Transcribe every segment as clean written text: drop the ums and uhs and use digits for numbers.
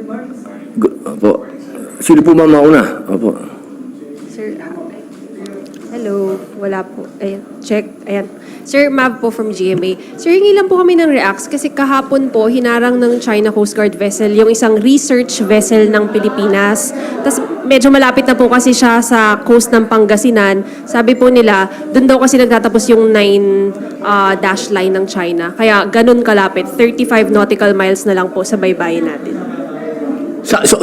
Opo. Sino po ba mauna? Opo. Sir, hello. Wala po. Ayan, check. Ayan. Sir, Mav po from GMA. Sir, hingi lang po kami ng reacts kasi kahapon po, hinarang ng China Coast Guard vessel yung isang research vessel ng Pilipinas. Tapos medyo malapit na po kasi siya sa coast ng Pangasinan. Sabi po nila, doon daw kasi nagtatapos yung 9 dash line ng China. Kaya ganun kalapit. 35 nautical miles na lang po sa baybayin natin.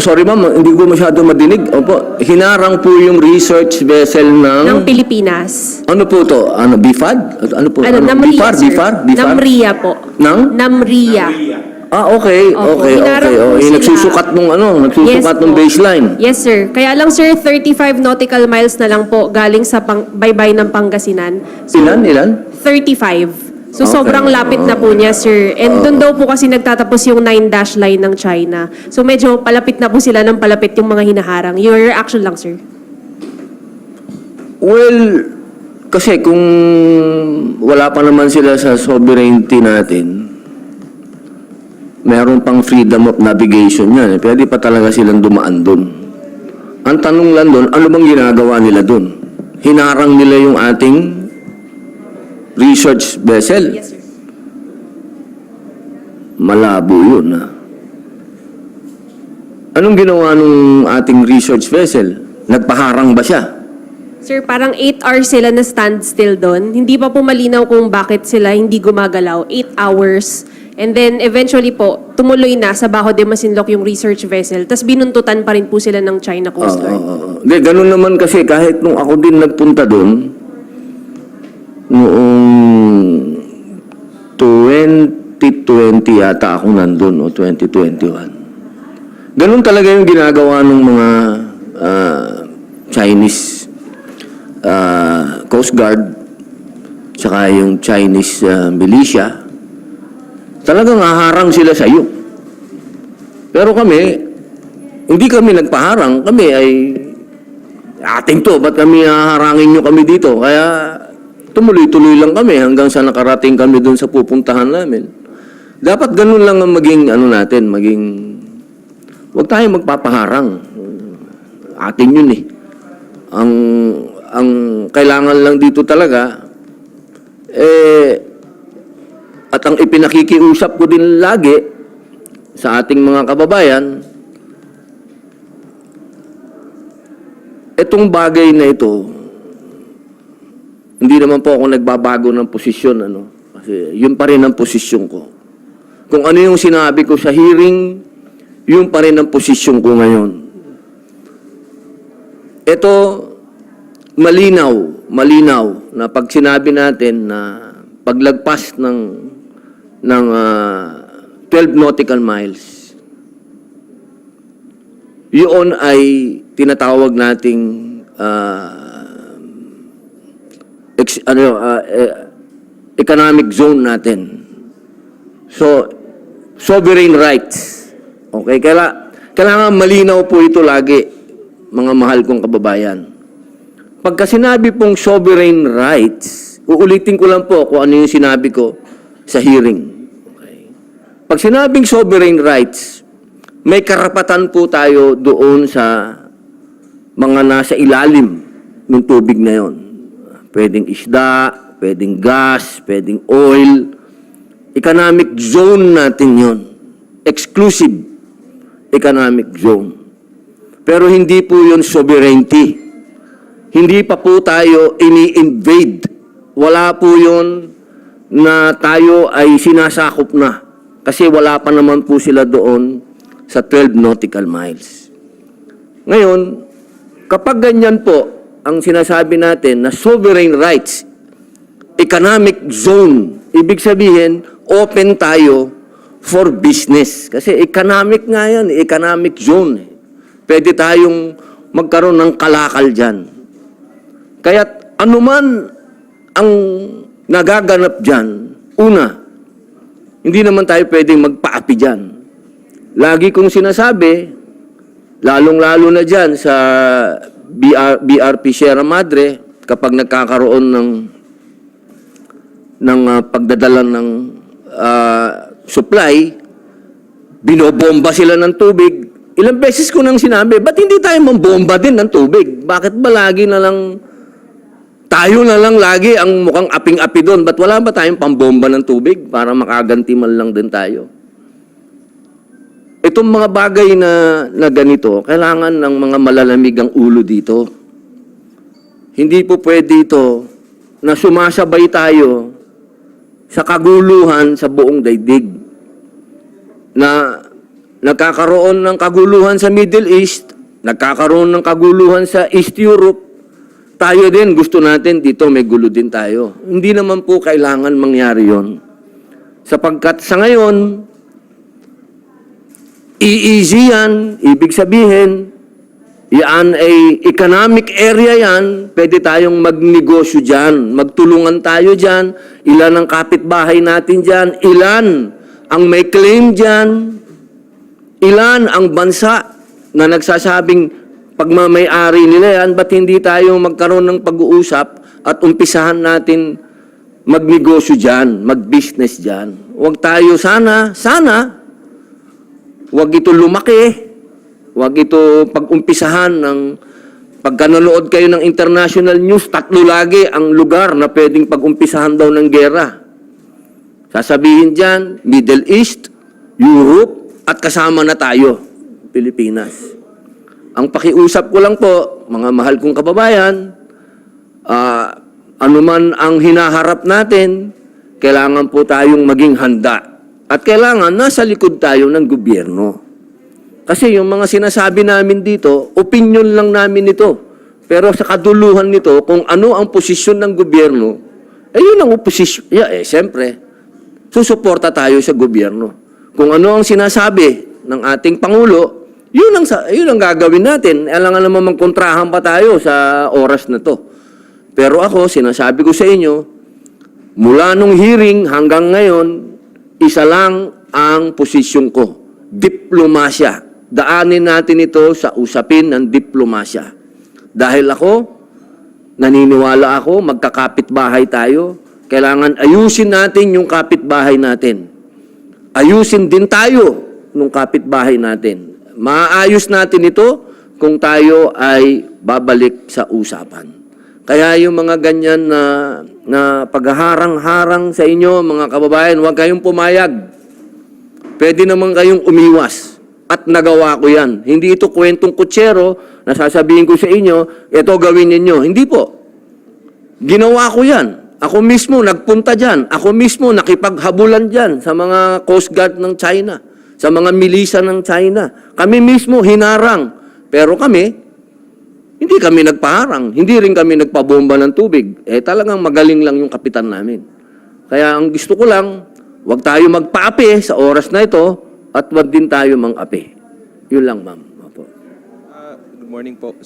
Sorry ma'am, hindi ko masyado madinig. Opo, hinarang po yung research vessel Ng Pilipinas. Ano po to? Ano, BIFAD? Ano po? Namria, BIFAR? sir. BIFAR? Namria po. Namria. Okay. Opo, Okay. hinarang po sila. Nagsusukat nung nagsusukat nung po. baseline. Yes, sir. Kaya lang, sir, 35 nautical miles na lang po galing sa baybay ng Pangasinan. So, Ilan? 35. So, Okay. sobrang lapit na po niya, sir. And doon daw po kasi nagtatapos yung 9 dash line ng China. So, medyo palapit na po sila ng palapit yung mga hinaharang. Your reaction lang, sir. Well, kasi kung wala pa naman sila sa sovereignty natin, meron pang freedom of navigation yan. Pwede pa talaga silang dumaan doon. Ang tanong lang doon, ano bang ginagawa nila doon? Hinarang nila yung ating research vessel. Yes, sir. Malabo yun, ha? Anong ginawa nung ating research vessel? Nagpaharang ba siya? Sir, parang 8 hours sila na standstill doon. Hindi pa po malinaw kung bakit sila hindi gumagalaw. 8 hours. And then, eventually po, tumuloy na sa Bajo de Masinloc yung research vessel. Tapos binuntutan pa rin po sila ng China Coast Guard. Hindi, ganun naman kasi kahit nung ako din nagpunta doon, noong 2020 yata ako nandun, o 2021. Ganun talaga yung ginagawa ng mga Chinese Coast Guard, tsaka yung Chinese militia. Talagang haharang sila sa iyo. Pero kami, hindi kami nagpaharang. Kami ay, ating to, ba't kami haharangin nyo kami dito? Kaya, tumuloy-tuloy lang kami hanggang sa nakarating kami dun sa pupuntahan namin. Dapat ganun lang ang maging, huwag tayo magpapaharang. Atin yun eh. Ang kailangan lang dito talaga, at ang ipinakikiusap ko din lagi sa ating mga kababayan, itong bagay na ito, hindi naman po ako nagbabago ng posisyon, kasi yun pa rin ang posisyon ko. Kung ano yung sinabi ko sa hearing, yun pa rin ang posisyon ko ngayon. Ito, malinaw na pag sinabi natin na paglagpas ng 12 nautical miles, yun ay tinatawag nating economic zone natin. So, sovereign rights. Okay? Kailangan malinaw po ito lagi, mga mahal kong kababayan. Pagka sinabi pong sovereign rights, uulitin ko lang po kung ano yung sinabi ko sa hearing. Okay? Pag sinabing sovereign rights, may karapatan po tayo doon sa mga nasa ilalim ng tubig na yon. Pwedeng isda, pwedeng gas, pwedeng oil. Economic zone natin yon. Exclusive economic zone. Pero hindi po yun sovereignty. Hindi pa po tayo ini-invade. Wala po yun na tayo ay sinasakop na. Kasi wala pa naman po sila doon sa 12 nautical miles. Ngayon, kapag ganyan po, ang sinasabi natin na sovereign rights, economic zone, ibig sabihin, open tayo for business. Kasi economic nga yan, economic zone. Pwede tayong magkaroon ng kalakal dyan. Kaya't anuman ang nagaganap dyan, una, hindi naman tayo pwedeng magpaapi dyan. Lagi kong sinasabi, lalong-lalo na dyan sa BRP Sierra Madre, kapag nagkakaroon ng pagdadala ng supply, binobomba sila ng tubig, Ilang beses ko nang sinabi, ba't hindi tayo mambomba din ng tubig? Bakit ba lagi na lang, tayo na lang lagi ang mukhang aping-api doon? Ba't wala ba tayong pambomba ng tubig para makaganti man lang din tayo? Itong mga bagay na ganito, kailangan ng mga malalamig ang ulo dito. Hindi po pwede ito na sumasabay tayo sa kaguluhan sa buong daigdig. Na nagkakaroon ng kaguluhan sa Middle East, nagkakaroon ng kaguluhan sa East Europe, tayo din, gusto natin dito may gulo din tayo. Hindi naman po kailangan mangyari yon. Sapagkat sa ngayon, easy yan, ibig sabihin, yan ay economic area yan, pwede tayong magnegosyo dyan, magtulungan tayo dyan, ilan ang kapitbahay natin dyan, ilan ang may claim dyan, ilan ang bansa na nagsasabing pagmamay-ari nila yan, ba't hindi tayo magkaroon ng pag-uusap at umpisahan natin magnegosyo dyan, mag-business dyan. Huwag tayo sana, huwag ito lumaki. Huwag ito pag-umpisahan ng pagka nanood kayo ng international news, 3 lagi ang lugar na pwedeng pag-umpisahan daw ng gera. Sasabihin dyan, Middle East, Europe, at kasama na tayo, Pilipinas. Ang pakiusap ko lang po, mga mahal kong kababayan, anuman ang hinaharap natin, kailangan po tayong maging handa. At kailangan nasa likod tayo ng gobyerno. Kasi yung mga sinasabi namin dito, opinion lang namin ito. Pero sa kaduluhan nito, kung ano ang posisyon ng gobyerno, yun ang oposisyon. Siyempre, susuporta tayo sa gobyerno. Kung ano ang sinasabi ng ating Pangulo, yun ang gagawin natin. Alangan naman magkontrahan pa tayo sa oras na to. Pero ako, sinasabi ko sa inyo, mula nung hearing hanggang ngayon, isa lang ang posisyon ko, diplomasya. Daanin natin ito sa usapin ng diplomasya. Dahil ako, naniniwala ako, magkakapitbahay tayo, kailangan ayusin natin yung kapitbahay natin. Ayusin din tayo nung kapitbahay natin. Maayos natin ito kung tayo ay babalik sa usapan. Kaya yung mga ganyan na paghaharang-harang sa inyo, mga kababayan, huwag kayong pumayag. Pwede naman kayong umiwas. At nagawa ko yan. Hindi ito kwentong kutsero na sasabihin ko sa inyo, ito gawin ninyo. Hindi po. Ginawa ko yan. Ako mismo nagpunta dyan. Ako mismo nakipaghabulan dyan sa mga Coast Guard ng China, sa mga milisa ng China. Kami mismo hinarang. Pero kami, hindi kami nagpaharang. Hindi rin kami nagpabomba ng tubig. Talagang magaling lang yung kapitan namin. Kaya ang gusto ko lang, huwag tayo magpaapi sa oras na ito at wag din tayo mang-api. Yun lang, ma'am. Good morning po.